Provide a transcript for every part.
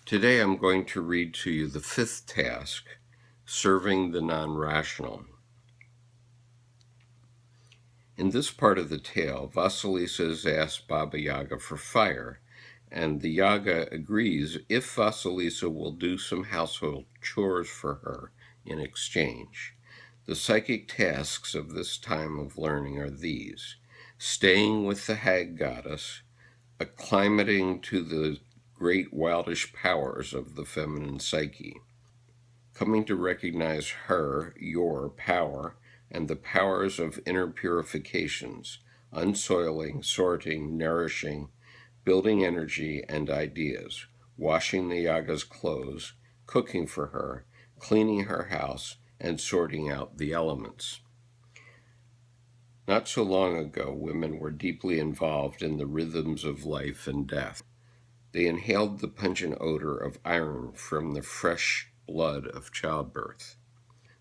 Today I'm going to read to you the fifth task, Serving the Non-Rational. In this part of the tale, Vasilisa is asked Baba Yaga for fire, and the Yaga agrees if Vasilisa will do some household chores for her in exchange. The psychic tasks of this time of learning are these: staying with the hag goddess, acclimating to the great wildish powers of the feminine psyche, coming to recognize her, your power, and the powers of inner purifications, unsoiling, sorting, nourishing, building energy and ideas, washing the Yaga's clothes, cooking for her, cleaning her house, and sorting out the elements. Not so long ago, women were deeply involved in the rhythms of life and death. They inhaled the pungent odor of iron from the fresh blood of childbirth.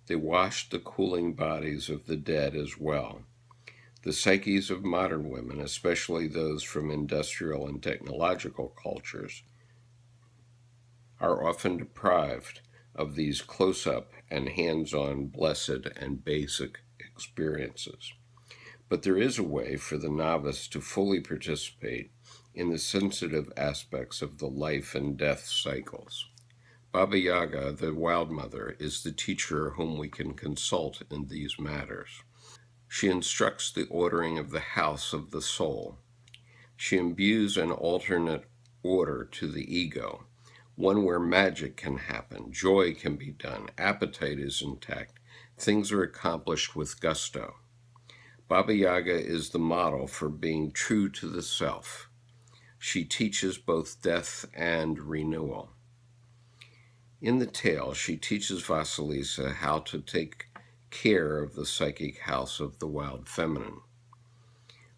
They washed the cooling bodies of the dead as well. The psyches of modern women, especially those from industrial and technological cultures, are often deprived of these close-up and hands-on blessed and basic experiences. But there is a way for the novice to fully participate in the sensitive aspects of the life and death cycles. Baba Yaga, the Wild Mother, is the teacher whom we can consult in these matters. She instructs the ordering of the house of the soul. She imbues an alternate order to the ego, one where magic can happen, joy can be done, appetite is intact, things are accomplished with gusto. Baba Yaga is the model for being true to the self. She teaches both death and renewal. In the tale, she teaches Vasilisa how to take care of the psychic house of the wild feminine.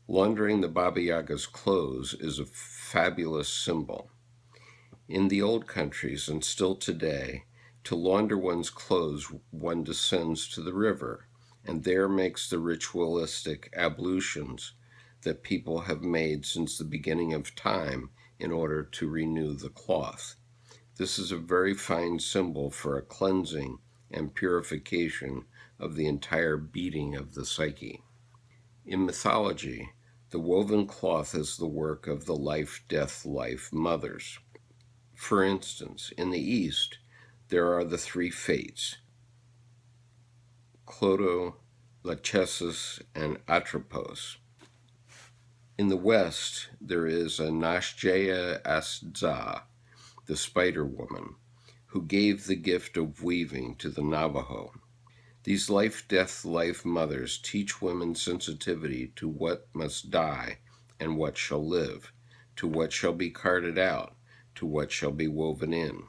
Laundering the Baba Yaga's clothes is a fabulous symbol. In the old countries, and still today, to launder one's clothes, one descends to the river, and there makes the ritualistic ablutions that people have made since the beginning of time in order to renew the cloth. This is a very fine symbol for a cleansing and purification of the entire beating of the psyche. In mythology, the woven cloth is the work of the life-death-life mothers. For instance, in the East, there are the three fates, Clotho, Lachesis, and Atropos. In the West, there is a Nashjaya Asdza, the spider woman, who gave the gift of weaving to the Navajo. These life-death-life mothers teach women sensitivity to what must die and what shall live, to what shall be carted out, to what shall be woven in.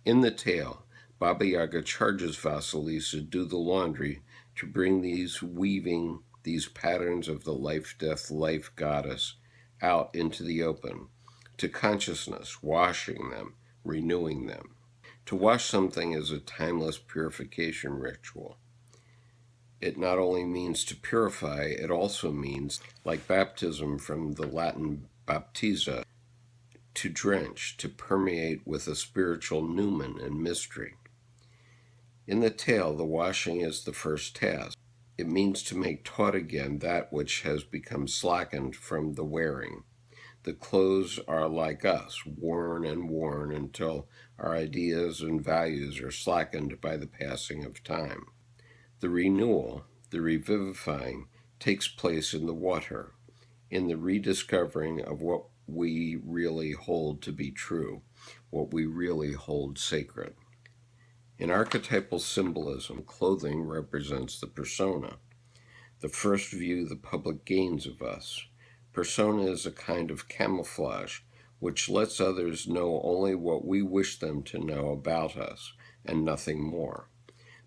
In the tale, Baba Yaga charges Vasilisa do the laundry to bring these patterns of the life-death-life goddess out into the open, to consciousness, washing them, renewing them. To wash something is a timeless purification ritual. It not only means to purify, it also means, like baptism from the Latin baptiza, to drench, to permeate with a spiritual numen and mystery. In the tale, the washing is the first task. It means to make taut again that which has become slackened from the wearing. The clothes are like us, worn and worn until our ideas and values are slackened by the passing of time. The renewal, the revivifying, takes place in the water, in the rediscovering of what we really hold to be true, what we really hold sacred. In archetypal symbolism, clothing represents the persona. The first view the public gains of us. Persona is a kind of camouflage which lets others know only what we wish them to know about us and nothing more.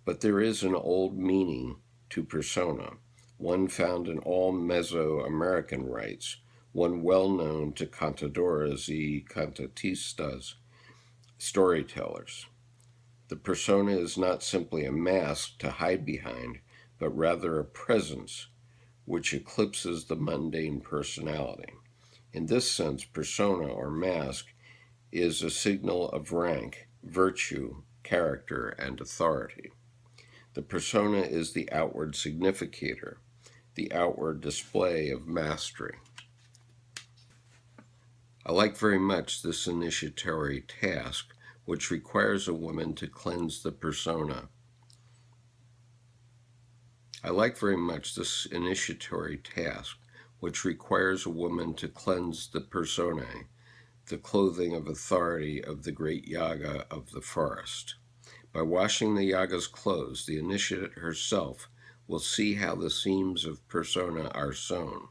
But there is an old meaning to persona, one found in all Mesoamerican rites, one well known to cantadoras y cantatistas, storytellers. The persona is not simply a mask to hide behind, but rather a presence which eclipses the mundane personality. In this sense, persona or mask is a signal of rank, virtue, character, and authority. The persona is the outward significator, the outward display of mastery. I like very much this initiatory task, which requires a woman to cleanse the persona. I like very much this initiatory task, which requires a woman to cleanse the personae, the clothing of authority of the great Yaga of the forest. By washing the Yaga's clothes, the initiate herself will see how the seams of persona are sewn,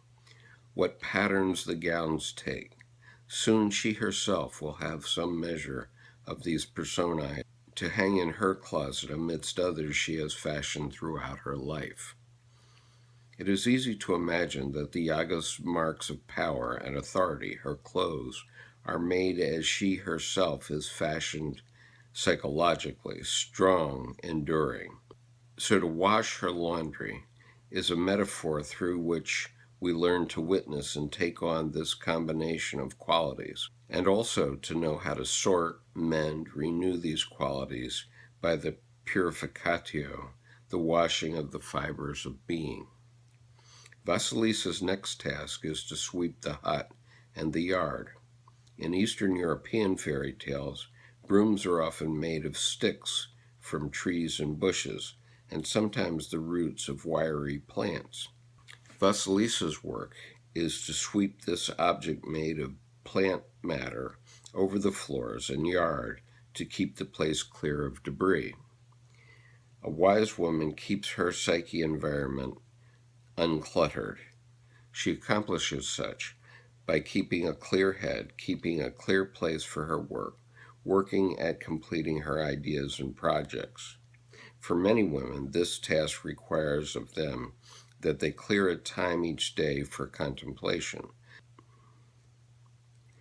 what patterns the gowns take. Soon she herself will have some measure of these personae to hang in her closet amidst others she has fashioned throughout her life. It is easy to imagine that the Yaga's marks of power and authority, her clothes, are made as she herself is fashioned psychologically, strong, enduring. So to wash her laundry is a metaphor through which we learn to witness and take on this combination of qualities, and also to know how to sort, mend, renew these qualities by the purificatio, the washing of the fibers of being. Vasilisa's next task is to sweep the hut and the yard. In Eastern European fairy tales, brooms are often made of sticks from trees and bushes, and sometimes the roots of wiry plants. Vasilisa's work is to sweep this object made of plant matter over the floors and yard to keep the place clear of debris. A wise woman keeps her psyche environment uncluttered. She accomplishes such by keeping a clear head, keeping a clear place for her work, working at completing her ideas and projects. For many women, this task requires of them that they clear a time each day for contemplation,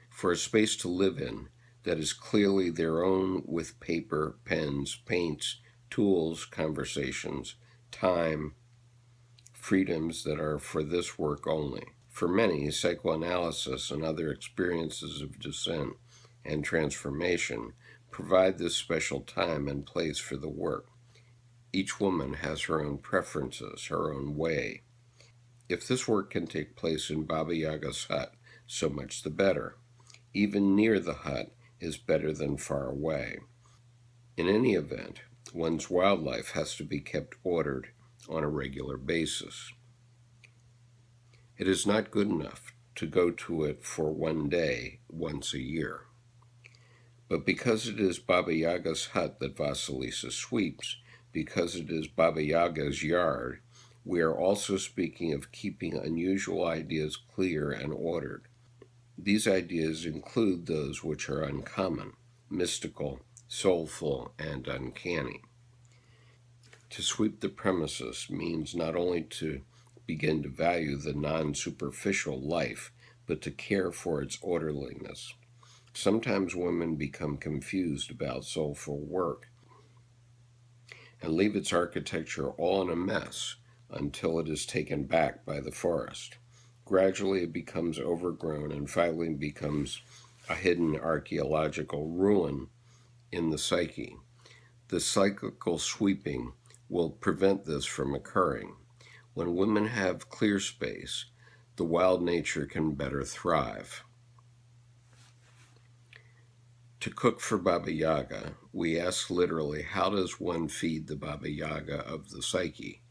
for a space to live in that is clearly their own with paper, pens, paints, tools, conversations, time, freedoms that are for this work only. For many, psychoanalysis and other experiences of descent and transformation provide this special time and place for the work. Each woman has her own preferences, her own way. If this work can take place in Baba Yaga's hut, so much the better. Even near the hut is better than far away. In any event, one's wildlife has to be kept ordered on a regular basis. It is not good enough to go to it for one day, once a year. But because it is Baba Yaga's hut that Vasilisa sweeps, because it is Baba Yaga's yard, we are also speaking of keeping unusual ideas clear and ordered. These ideas include those which are uncommon, mystical, soulful, and uncanny. To sweep the premises means not only to begin to value the non-superficial life, but to care for its orderliness. Sometimes women become confused about soulful work and leave its architecture all in a mess until it is taken back by the forest. Gradually it becomes overgrown and finally becomes a hidden archaeological ruin in the psyche. The cyclical sweeping will prevent this from occurring. When women have clear space, the wild nature can better thrive. To cook for Baba Yaga, we ask literally, how does one feed the Baba Yaga of the psyche?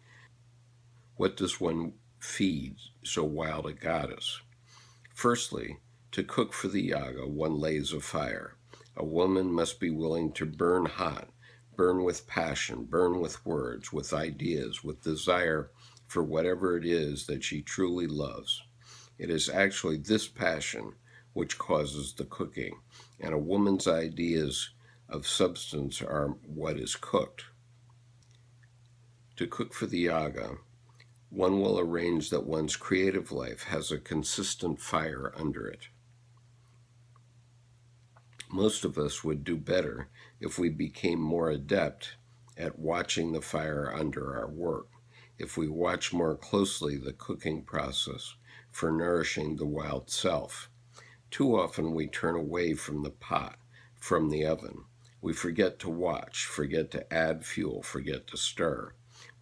What does one feed so wild a goddess? Firstly, to cook for the Yaga, one lays a fire. A woman must be willing to burn hot, burn with passion, burn with words, with ideas, with desire for whatever it is that she truly loves. It is actually this passion which causes the cooking, and a woman's ideas of substance are what is cooked. To cook for the Yaga, one will arrange that one's creative life has a consistent fire under it. Most of us would do better if we became more adept at watching the fire under our work, if we watch more closely the cooking process for nourishing the wild self. Too often we turn away from the pot from the oven. We forget to watch, forget to add fuel, forget to stir.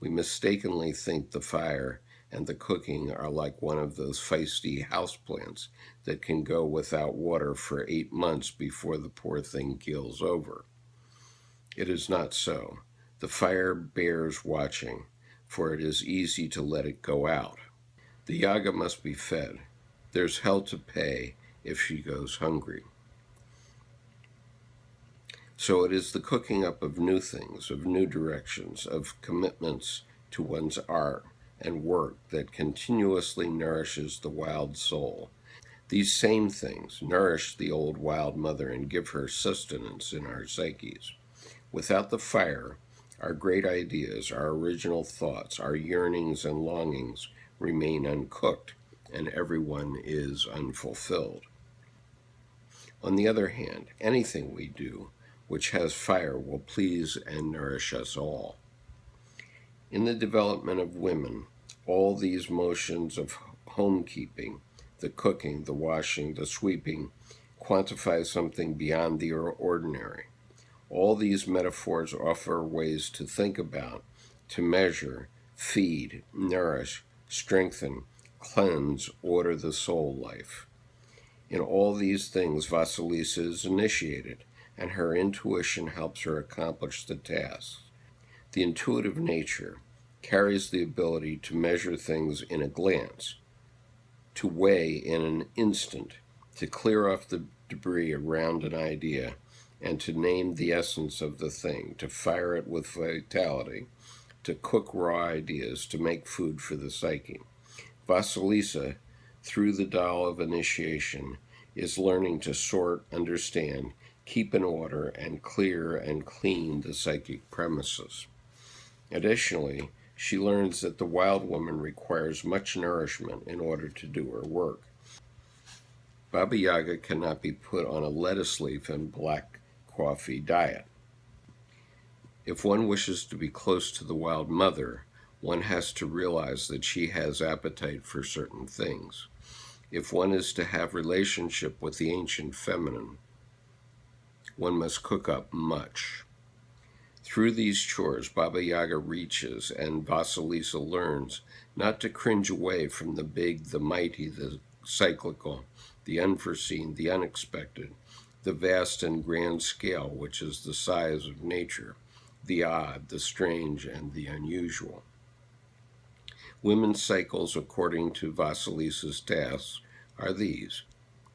We mistakenly think the fire and the cooking are like one of those feisty houseplants that can go without water for 8 months before the poor thing keels over. It is not so. The fire bears watching, for it is easy to let it go out. The yaga must be fed. There's hell to pay if she goes hungry. So it is the cooking up of new things, of new directions, of commitments to one's art and work that continuously nourishes the wild soul. These same things nourish the old wild mother and give her sustenance in our psyches. Without the fire, our great ideas, our original thoughts, our yearnings and longings remain uncooked, and everyone is unfulfilled. On the other hand, anything we do which has fire will please and nourish us all. In the development of women, all these motions of homekeeping, the cooking, the washing, the sweeping, quantify something beyond the ordinary. All these metaphors offer ways to think about, to measure, feed, nourish, strengthen, cleanse, order the soul life. In all these things, Vasilisa is initiated, and her intuition helps her accomplish the task. The intuitive nature carries the ability to measure things in a glance, to weigh in an instant, to clear off the debris around an idea, and to name the essence of the thing, to fire it with vitality, to cook raw ideas, to make food for the psyche. Vasilisa, through the doll of initiation, is learning to sort, understand, keep in order, and clear and clean the psychic premises. Additionally, she learns that the wild woman requires much nourishment in order to do her work. Baba Yaga cannot be put on a lettuce leaf and black coffee diet. If one wishes to be close to the wild mother, one has to realize that she has appetite for certain things. If one is to have relationship with the ancient feminine, one must cook up much. Through these chores, Baba Yaga reaches, and Vasilisa learns not to cringe away from the big, the mighty, the cyclical, the unforeseen, the unexpected, the vast and grand scale, which is the size of nature, the odd, the strange, and the unusual. Women's cycles, according to Vasilisa's tasks, are these: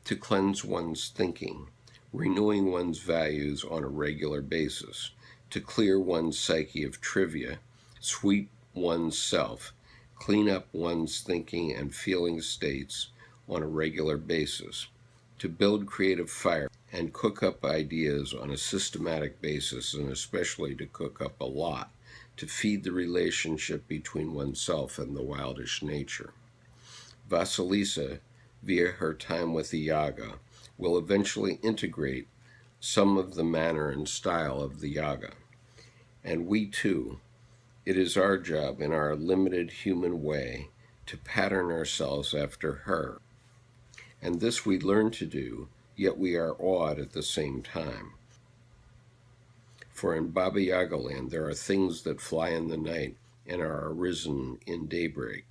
to cleanse one's thinking, renewing one's values on a regular basis, to clear one's psyche of trivia, sweep one's self, clean up one's thinking and feeling states on a regular basis, to build creative fire and cook up ideas on a systematic basis, and especially to cook up a lot, to feed the relationship between oneself and the wildish nature. Vasilisa, via her time with the Yaga, will eventually integrate some of the manner and style of the Yaga. And we too, it is our job in our limited human way to pattern ourselves after her. And this we learn to do, yet we are awed at the same time. For in Baba Yaga land there are things that fly in the night and are arisen in daybreak,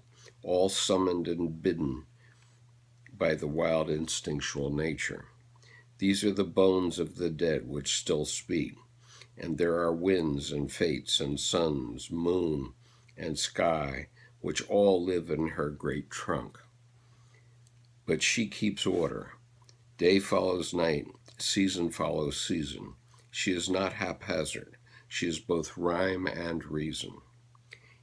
all summoned and bidden by the wild instinctual nature. These are the bones of the dead which still speak, and there are winds and fates and suns, moon and sky, which all live in her great trunk. But she keeps order. Day follows night, season follows season. She is not haphazard. She is both rhyme and reason.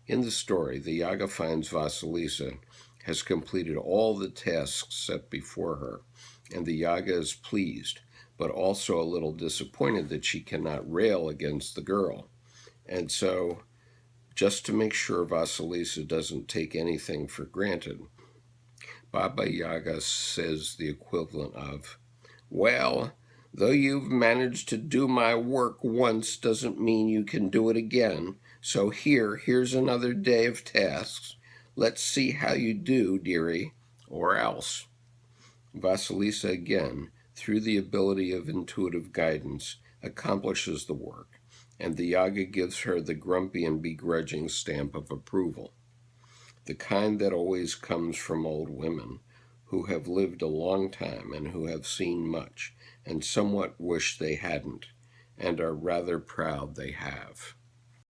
In the story, the Yaga finds Vasilisa has completed all the tasks set before her, and the Yaga is pleased, but also a little disappointed that she cannot rail against the girl. And so, just to make sure Vasilisa doesn't take anything for granted, Baba Yaga says the equivalent of, "Well, though you've managed to do my work once doesn't mean you can do it again, so here's another day of tasks. Let's see how you do, dearie, or else." Vasilisa again, through the ability of intuitive guidance, accomplishes the work, and the Yaga gives her the grumpy and begrudging stamp of approval, the kind that always comes from old women who have lived a long time and who have seen much and somewhat wish they hadn't and are rather proud they have.